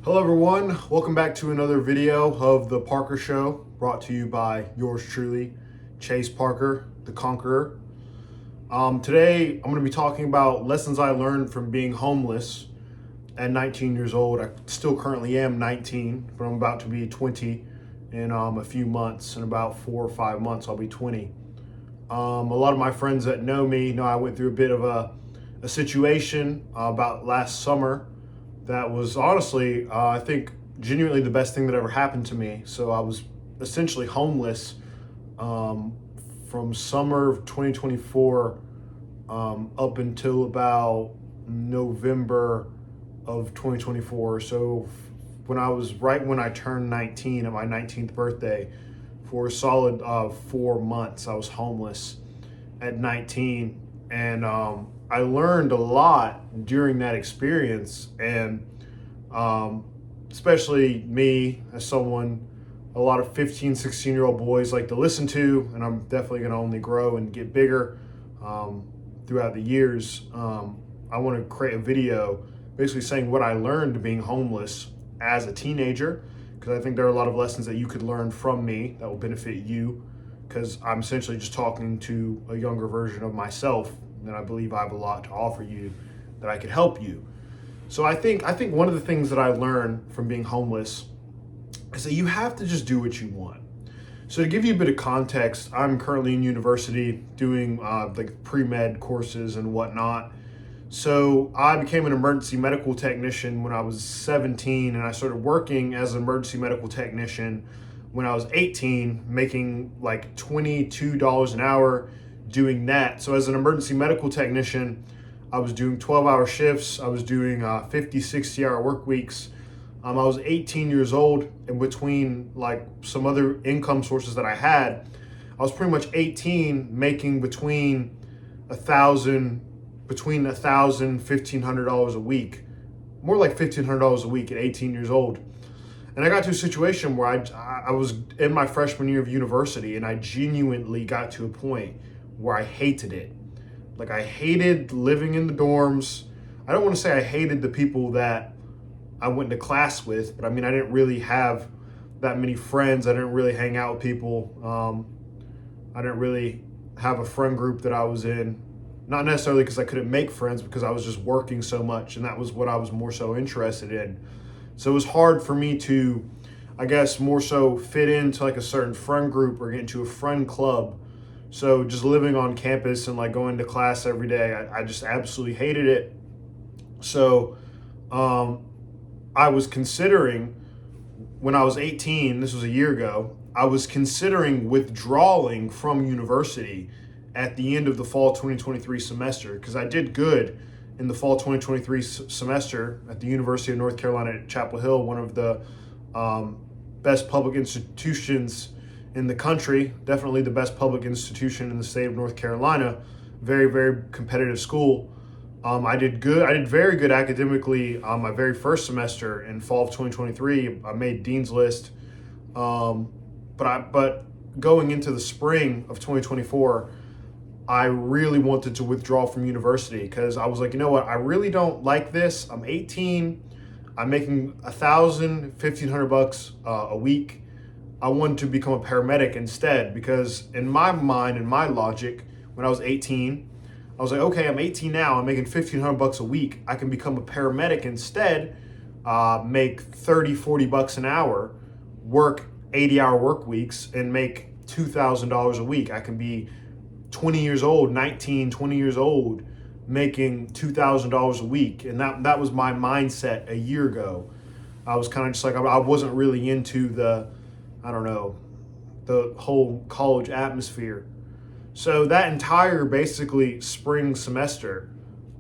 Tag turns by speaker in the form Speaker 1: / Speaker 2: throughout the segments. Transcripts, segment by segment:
Speaker 1: Hello everyone, welcome back to another video of The Parker Show, brought to you by yours truly, Chase Parker, the Conqueror. Today I'm going to be talking about lessons I learned from being homeless at 19 years old. I still currently am 19, but I'm about to be 20 in a few months. In about 4 or 5 months I'll be 20. A lot of my friends that know me know I went through a bit of a situation about last summer that was honestly, I think, genuinely the best thing that ever happened to me. So I was essentially homeless from summer of 2024 up until about November of 2024. So when I was right when I turned 19 at my 19th birthday, for a solid 4 months, I was homeless at 19. And I learned a lot during that experience. And especially me, as someone a lot of 15, 16-year-old boys like to listen to, and I'm definitely going to only grow and get bigger throughout the years. I want to create a video basically saying what I learned being homeless as a teenager, because I think there are a lot of lessons that you could learn from me that will benefit you, because I'm essentially just talking to a younger version of myself, and I believe I have a lot to offer you that I could help you. So I think one of the things that I learned from being homeless is that you have to just do what you want. So to give you a bit of context, I'm currently in university doing like pre-med courses and whatnot. So I became an emergency medical technician when I was 17, and I started working as an emergency medical technician when I was 18, making like $22 an hour doing that. So as an emergency medical technician, I was doing 12-hour shifts. I was doing 50, 60-hour work weeks. I was 18 years old, and between like some other income sources that I had, I was pretty much 18 making between $1,000, $1,500 a week, more like $1,500 a week at 18 years old. And I got to a situation where I was in my freshman year of university, and I genuinely got to a point where I hated it. Like, I hated living in the dorms. I don't want to say I hated the people that I went to class with, but I mean, I didn't really have that many friends. I didn't really hang out with people. I didn't really have a friend group that I was in. Not necessarily because I couldn't make friends, because I was just working so much, and that was what I was more so interested in. So it was hard for me to, I guess, more so fit into like a certain friend group or get into a friend club. So just living on campus and like going to class every day, I just absolutely hated it. So I was considering, when I was 18, this was a year ago, I was considering withdrawing from university at the end of the fall 2023 semester, because I did good in the fall 2023 semester at the University of North Carolina at Chapel Hill, one of the best public institutions in the country, definitely the best public institution in the state of North Carolina. Very, very competitive school. I did good. I did very good academically my very first semester in fall of 2023. I made Dean's List. But going into the spring of 2024, I really wanted to withdraw from university, because I was like, you know what? I really don't like this. I'm 18. I'm making $1,000, $1,500 a week. I wanted to become a paramedic instead, because in my mind and my logic, when I was 18, I was like, okay, I'm 18 now. I'm making $1,500 a week. I can become a paramedic instead, make 30, $40 an hour, work 80-hour work weeks, and make $2,000 a week. I can be 20 years old, 19, 20 years old, making $2,000 a week. And that was my mindset a year ago. I was kind of just like, I wasn't really into the whole college atmosphere. So that entire basically spring semester,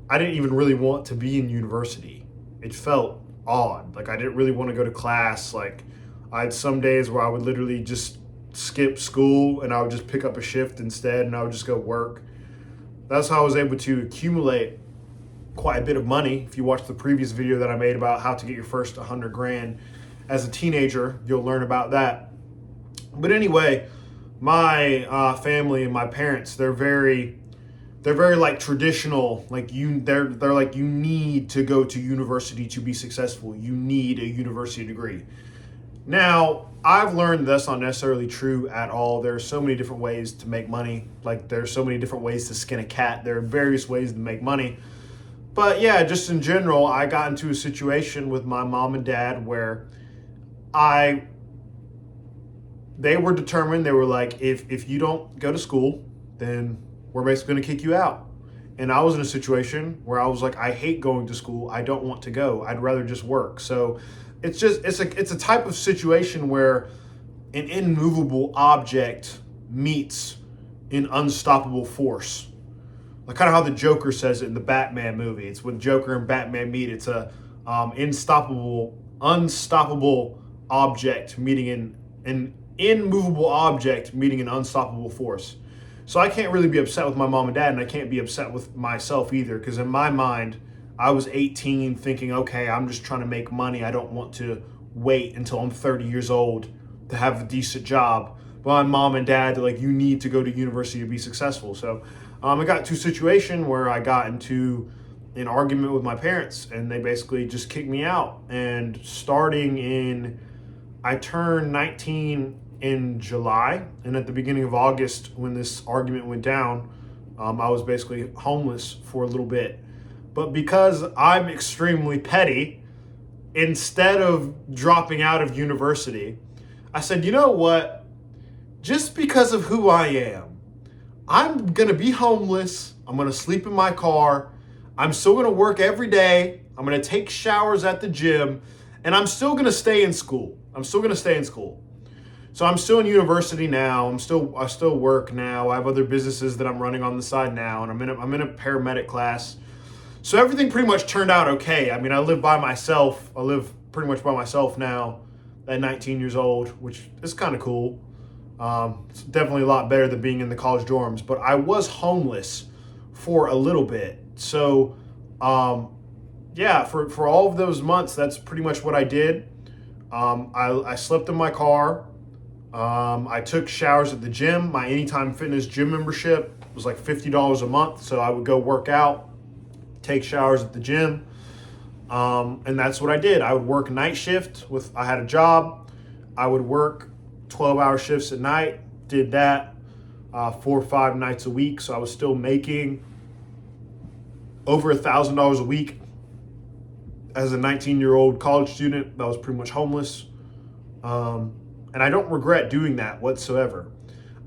Speaker 1: I didn't even really want to be in university. It felt odd. Like, I didn't really want to go to class. Like, I had some days where I would literally just skip school and I would just pick up a shift instead, and I would just go work. That's how I was able to accumulate quite a bit of money. If you watch the previous video that I made about how to get your first 100 grand as a teenager, you'll learn about that. But anyway, my family and my parents, they're very they're very like traditional, like they're like, you need to go to university to be successful. You need a university degree. Now, I've learned that's not necessarily true at all. There are so many different ways to make money. Like, there's so many different ways to skin a cat. There are various ways to make money. But yeah, just in general, I got into a situation with my mom and dad where they were determined. They were like, if you don't go to school, then we're basically going to kick you out. And I was in a situation where I was like, I hate going to school. I don't want to go. I'd rather just work. So it's a type of situation where an immovable object meets an unstoppable force. Like kind of how the Joker says it in the Batman movie. It's when Joker and Batman meet. It's a unstoppable object meeting an immovable object meeting an unstoppable force. So I can't really be upset with my mom and dad, and I can't be upset with myself either, because in my mind, I was 18 thinking, okay, I'm just trying to make money. I don't want to wait until I'm 30 years old to have a decent job. But my mom and dad, they're like, you need to go to university to be successful. So I got to a situation where I got into an argument with my parents, and they basically just kicked me out. And I turned 19 in July, and at the beginning of August, when this argument went down, I was basically homeless for a little bit. But because I'm extremely petty, instead of dropping out of university, I said, you know what? Just because of who I am, I'm going to be homeless. I'm going to sleep in my car. I'm still going to work every day. I'm going to take showers at the gym, and I'm still going to stay in school. So I'm still in university now. I still work now. I have other businesses that I'm running on the side now, and I'm in a paramedic class. So everything pretty much turned out okay. I mean, I live by myself. I live pretty much by myself now at 19 years old, which is kind of cool. It's definitely a lot better than being in the college dorms, but I was homeless for a little bit. So yeah, for all of those months, that's pretty much what I did. I slept in my car. I took showers at the gym. My Anytime Fitness gym membership was like $50 a month. So I would go work out, take showers at the gym. And that's what I did. I would work night shift I had a job. I would work 12-hour shifts at night, did that 4 or 5 nights a week. So I was still making over $1,000 a week as a 19-year-old college student that was pretty much homeless. And I don't regret doing that whatsoever.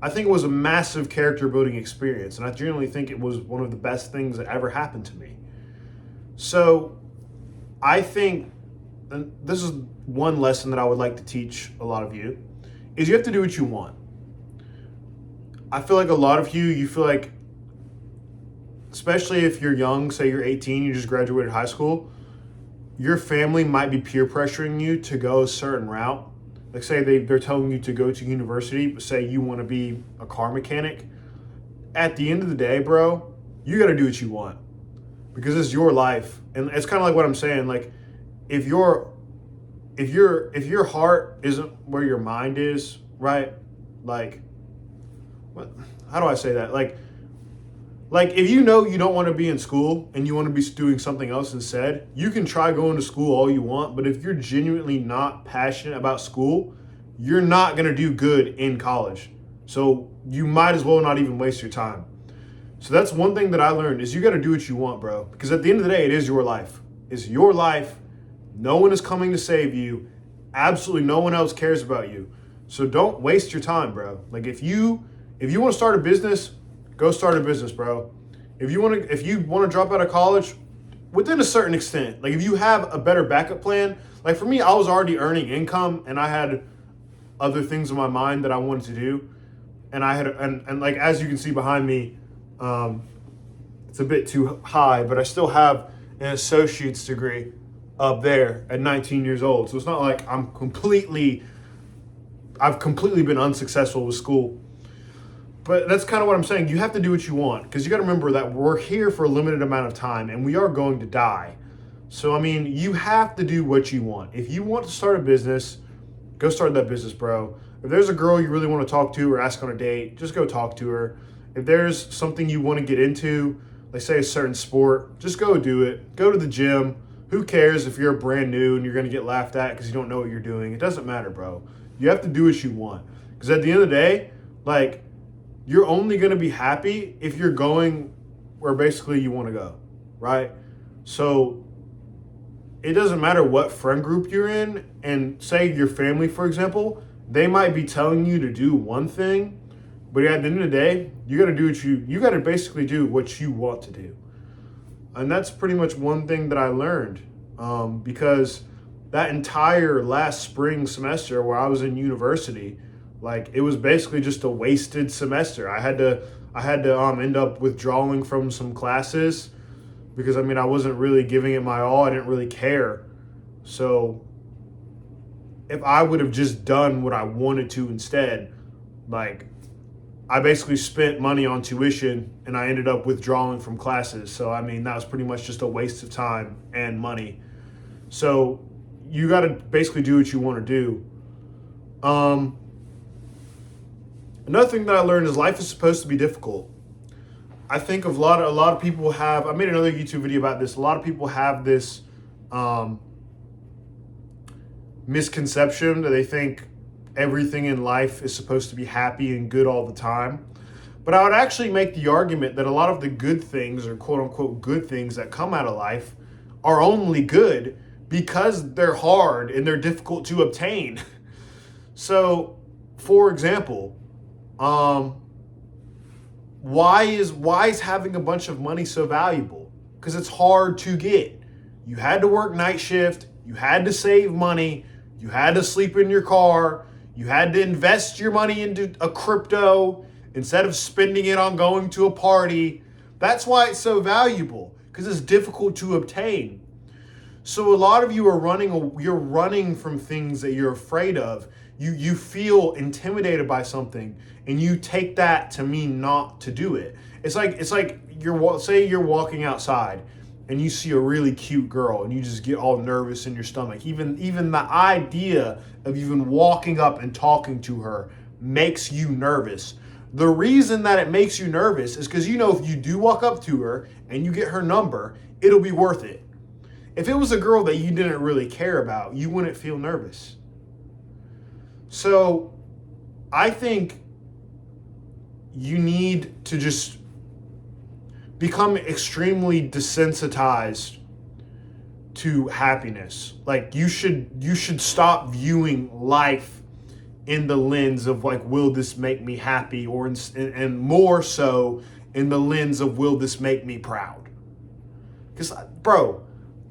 Speaker 1: I think it was a massive character building experience, and I genuinely think it was one of the best things that ever happened to me. So I think, and this is one lesson that I would like to teach a lot of you, is you have to do what you want. I feel like a lot of you feel like, especially if you're young, say you're 18, you just graduated high school, your family might be peer pressuring you to go a certain route. Like say they're telling you to go to university, but say you want to be a car mechanic. At the end of the day, bro, you got to do what you want, because it's your life. And it's kind of like what I'm saying. Like if your heart isn't where your mind is, right? Like, how do I say that? Like if you know you don't want to be in school and you want to be doing something else instead, you can try going to school all you want, but if you're genuinely not passionate about school, you're not going to do good in college. So you might as well not even waste your time. So that's one thing that I learned, is you got to do what you want, bro. Because at the end of the day, it is your life. It's your life. No one is coming to save you. Absolutely no one else cares about you. So don't waste your time, bro. Like if you want to start a business, go start a business, bro. If you want to drop out of college, within a certain extent, like if you have a better backup plan, like for me, I was already earning income and I had other things in my mind that I wanted to do. And I had, and like, as you can see behind me, it's a bit too high, but I still have an associate's degree up there at 19 years old. So it's not like I've completely been unsuccessful with school. But that's kind of what I'm saying. You have to do what you want, because you got to remember that we're here for a limited amount of time and we are going to die. So, I mean, you have to do what you want. If you want to start a business, go start that business, bro. If there's a girl you really want to talk to or ask on a date, just go talk to her. If there's something you want to get into, like say a certain sport, just go do it. Go to the gym. Who cares if you're brand new and you're going to get laughed at because you don't know what you're doing? It doesn't matter, bro. You have to do what you want. Because at the end of the day, like, you're only going to be happy if you're going where basically you want to go, right? So it doesn't matter what friend group you're in, and say your family, for example, they might be telling you to do one thing, but at the end of the day, you got to do you got to basically do what you want to do. And that's pretty much one thing that I learned, because that entire last spring semester where I was in university, like, it was basically just a wasted semester. I had to end up withdrawing from some classes because, I mean, I wasn't really giving it my all. I didn't really care. So if I would have just done what I wanted to instead, like, I basically spent money on tuition and I ended up withdrawing from classes. So, I mean, that was pretty much just a waste of time and money. So you got to basically do what you want to do. Another thing that I learned is life is supposed to be difficult. I think a lot of people have, I made another YouTube video about this. A lot of people have this misconception that they think everything in life is supposed to be happy and good all the time. But I would actually make the argument that a lot of the good things, or quote unquote good things, that come out of life are only good because they're hard and they're difficult to obtain. So, for example, why is having a bunch of money so valuable? Because it's hard to get. You had to work night shift, you had to save money, you had to sleep in your car, you had to invest your money into a crypto instead of spending it on going to a party. That's why it's so valuable, because it's difficult to obtain. So a lot of you are running from things that you're afraid of. You feel intimidated by something, and you take that to mean not to do it. It's like say you're walking outside and you see a really cute girl and you just get all nervous in your stomach. Even the idea of even walking up and talking to her makes you nervous. The reason that it makes you nervous is because you know if you do walk up to her and you get her number, it'll be worth it. If it was a girl that you didn't really care about, you wouldn't feel nervous. So I think you need to just become extremely desensitized to happiness. Like, you should stop viewing life in the lens of, like, will this make me happy, or and more so in the lens of, will this make me proud? Because, bro,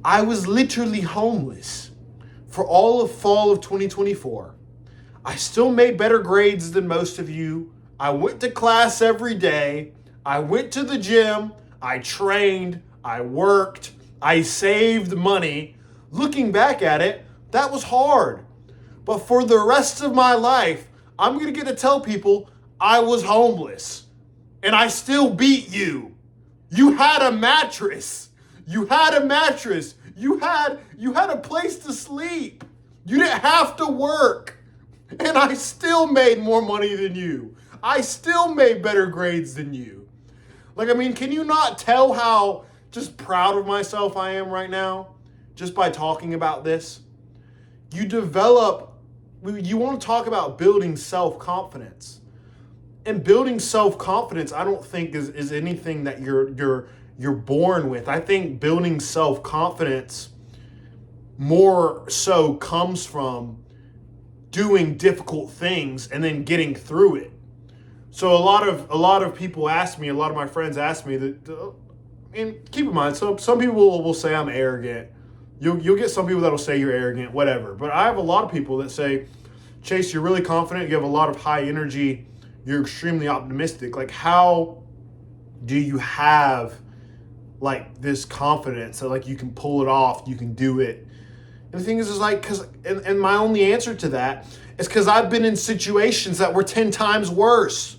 Speaker 1: I was literally homeless for all of fall of 2024. I still made better grades than most of you. I went to class every day. I went to the gym. I trained. I worked. I saved money. Looking back at it, that was hard. But for the rest of my life, I'm going to get to tell people I was homeless. And I still beat you. You had a mattress. You had a mattress. You had a place to sleep. You didn't have to work. And I still made more money than you. I still made better grades than you. Like, I mean, can you not tell how just proud of myself I am right now just by talking about this? You want to talk about building self-confidence. And building self-confidence, I don't think is anything that you're born with. I think building self-confidence more so comes from doing difficult things and then getting through it. So a lot of people ask me, a lot of my friends ask me that, and keep in mind, so some people will say I'm arrogant. You'll get some people that'll say you're arrogant, whatever. But I have a lot of people that say, Chase, you're really confident, you have a lot of high energy, you're extremely optimistic. Like, how do you have, like, this confidence that, like, you can pull it off, you can do it? And the thing is like, and my only answer to that is because I've been in situations that were 10 times worse,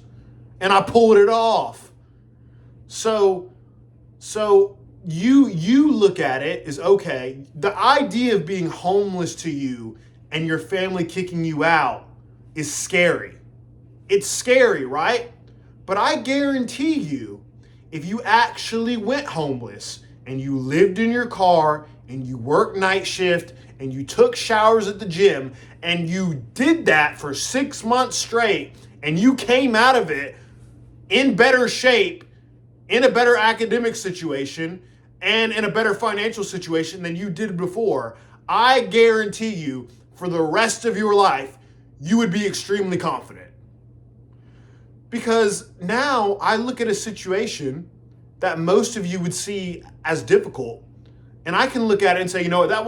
Speaker 1: and I pulled it off. So you look at it as, okay, the idea of being homeless to you and your family kicking you out is scary. It's scary, right? But I guarantee you, if you actually went homeless and you lived in your car and you worked night shift and you took showers at the gym and you did that for 6 months straight and you came out of it in better shape, in a better academic situation, and in a better financial situation than you did before, I guarantee you for the rest of your life, you would be extremely confident. Because now I look at a situation that most of you would see as difficult, and I can look at it and say, you know what, that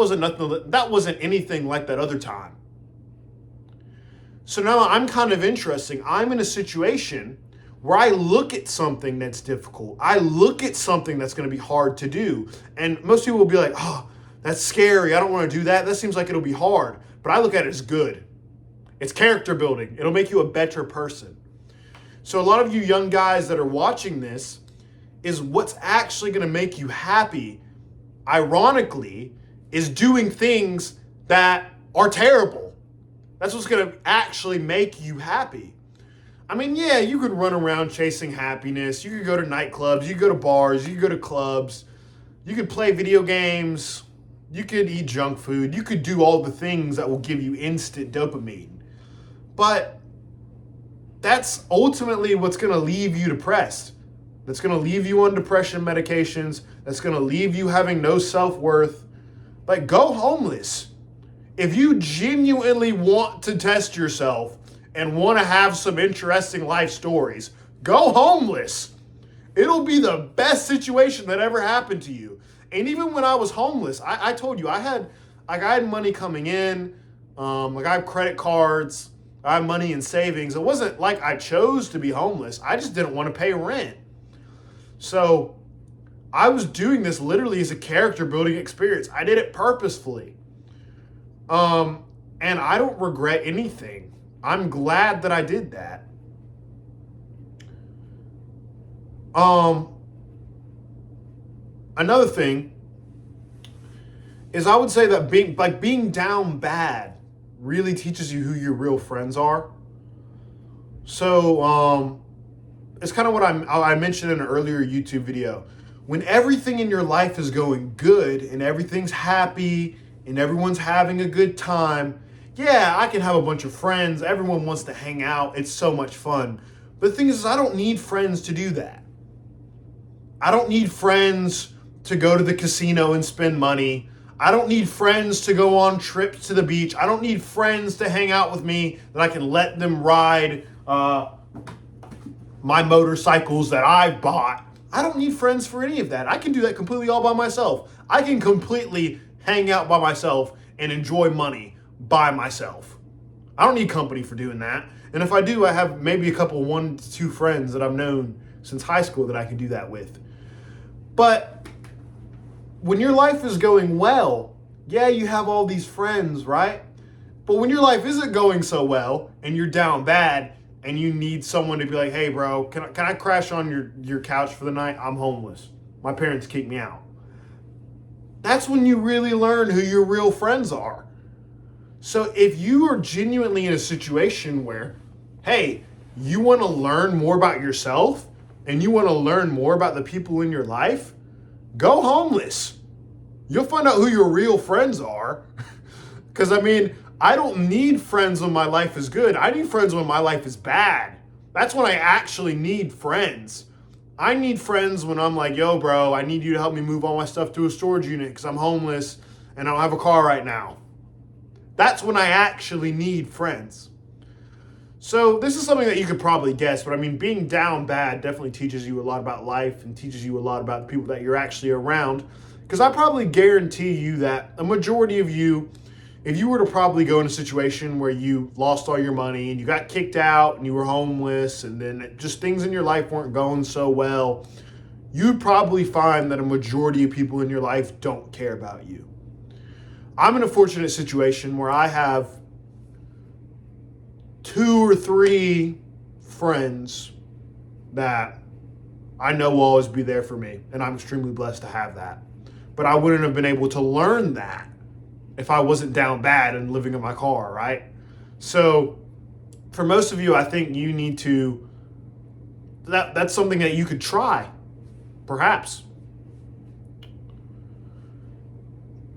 Speaker 1: wasn't anything like that other time. So now I'm kind of interesting. I'm in a situation where I look at something that's difficult. I look at something that's going to be hard to do. And most people will be like, oh, that's scary. I don't want to do that. That seems like it'll be hard. But I look at it as good. It's character building. It'll make you a better person. So a lot of you young guys that are watching this, is what's actually going to make you happy, ironically, is doing things that are terrible. That's what's going to actually make you happy. I mean, yeah, you could run around chasing happiness. You could go to nightclubs. You could go to bars. You could go to clubs. You could play video games. You could eat junk food. You could do all the things that will give you instant dopamine. But that's ultimately what's going to leave you depressed. That's going to leave you on depression medications. That's going to leave you having no self-worth. Like, go homeless. If you genuinely want to test yourself and want to have some interesting life stories, go homeless. It'll be the best situation that ever happened to you. And even when I was homeless, I told you, I had money coming in. I have credit cards. I have money in savings. It wasn't like I chose to be homeless. I just didn't want to pay rent. So I was doing this literally as a character building experience. I did it purposefully. And I don't regret anything. I'm glad that I did that. Another thing is I would say that being down bad really teaches you who your real friends are. So, it's kind of what I mentioned in an earlier YouTube video. When everything in your life is going good and everything's happy and everyone's having a good time, yeah, I can have a bunch of friends. Everyone wants to hang out. It's so much fun. But the thing is, I don't need friends to do that. I don't need friends to go to the casino and spend money. I don't need friends to go on trips to the beach. I don't need friends to hang out with me that I can let them ride my motorcycles that I've bought. I don't need friends for any of that. I can do that completely all by myself. I can completely hang out by myself and enjoy money by myself. I don't need company for doing that. And if I do, I have maybe a couple, 1 to 2 friends that I've known since high school that I can do that with. But when your life is going well, yeah, you have all these friends, right? But when your life isn't going so well and you're down bad and you need someone to be like, hey, bro, can I crash on your couch for the night? I'm homeless. My parents kicked me out. That's when you really learn who your real friends are. So if you are genuinely in a situation where, hey, you want to learn more about yourself and you want to learn more about the people in your life, go homeless. You'll find out who your real friends are. Because, I don't need friends when my life is good. I need friends when my life is bad. That's when I actually need friends. I need friends when I'm like, yo, bro, I need you to help me move all my stuff to a storage unit because I'm homeless and I don't have a car right now. That's when I actually need friends. So this is something that you could probably guess, but being down bad definitely teaches you a lot about life and teaches you a lot about the people that you're actually around. Because I probably guarantee you that a majority of you, if you were to probably go in a situation where you lost all your money and you got kicked out and you were homeless and then just things in your life weren't going so well, you'd probably find that a majority of people in your life don't care about you. I'm in a fortunate situation where I have 2 or 3 friends that I know will always be there for me, and I'm extremely blessed to have that. But I wouldn't have been able to learn that if I wasn't down bad and living in my car, right? So for most of you, I think you need to that's something that you could try, perhaps.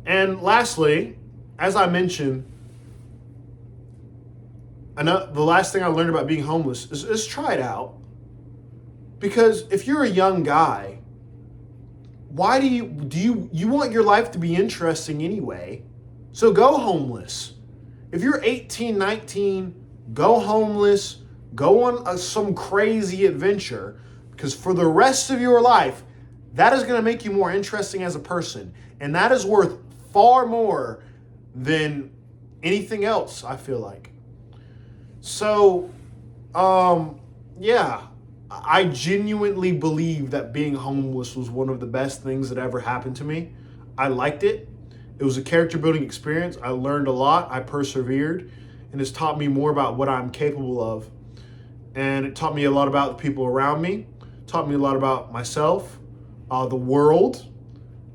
Speaker 1: And lastly, as I mentioned, the last thing I learned about being homeless is try it out. Because if you're a young guy, why do you want your life to be interesting anyway? So go homeless. If you're 18, 19, go homeless, go on some crazy adventure, because for the rest of your life, that is going to make you more interesting as a person. And that is worth far more than anything else, I feel like. So, yeah, I genuinely believe that being homeless was one of the best things that ever happened to me. I liked it. It was a character building experience. I learned a lot. I persevered, and it's taught me more about what I'm capable of. And it taught me a lot about the people around me, taught me a lot about myself, the world,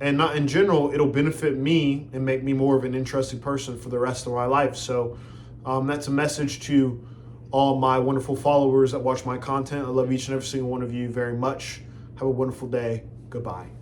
Speaker 1: and not in general, it'll benefit me and make me more of an interesting person for the rest of my life. So that's a message to all my wonderful followers that watch my content. I love each and every single one of you very much. Have a wonderful day. Goodbye.